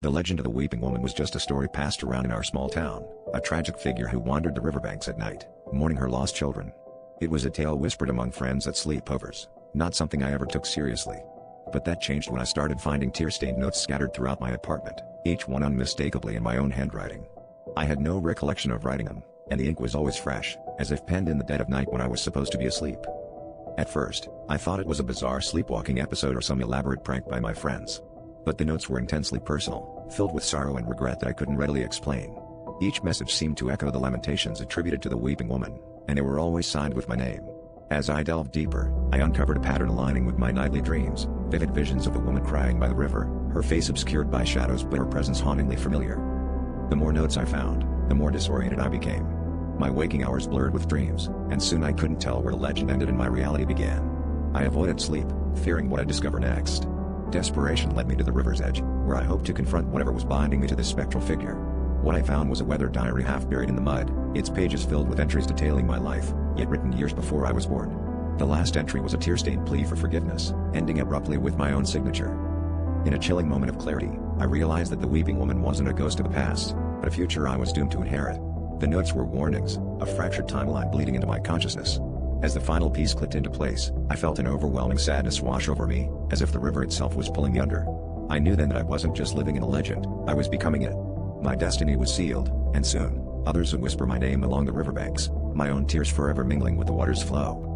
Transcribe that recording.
The legend of the Weeping Woman was just a story passed around in our small town, a tragic figure who wandered the riverbanks at night, mourning her lost children. It was a tale whispered among friends at sleepovers, not something I ever took seriously. But that changed when I started finding tear-stained notes scattered throughout my apartment, each one unmistakably in my own handwriting. I had no recollection of writing them, and the ink was always fresh, as if penned in the dead of night when I was supposed to be asleep. At first, I thought it was a bizarre sleepwalking episode or some elaborate prank by my friends. But the notes were intensely personal, filled with sorrow and regret that I couldn't readily explain. Each message seemed to echo the lamentations attributed to the Weeping Woman, and they were always signed with my name. As I delved deeper, I uncovered a pattern aligning with my nightly dreams, vivid visions of a woman crying by the river, her face obscured by shadows but her presence hauntingly familiar. The more notes I found, the more disoriented I became. My waking hours blurred with dreams, and soon I couldn't tell where the legend ended and my reality began. I avoided sleep, fearing what I'd discover next. Desperation led me to the river's edge, where I hoped to confront whatever was binding me to this spectral figure. What I found was a weathered diary half buried in the mud, its pages filled with entries detailing my life, yet written years before I was born. The last entry was a tear-stained plea for forgiveness, ending abruptly with my own signature. In a chilling moment of clarity, I realized that the Weeping Woman wasn't a ghost of the past, but a future I was doomed to inherit. The notes were warnings, a fractured timeline bleeding into my consciousness. As the final piece clicked into place, I felt an overwhelming sadness wash over me, as if the river itself was pulling me under. I knew then that I wasn't just living in a legend, I was becoming it. My destiny was sealed, and soon, others would whisper my name along the riverbanks, my own tears forever mingling with the water's flow.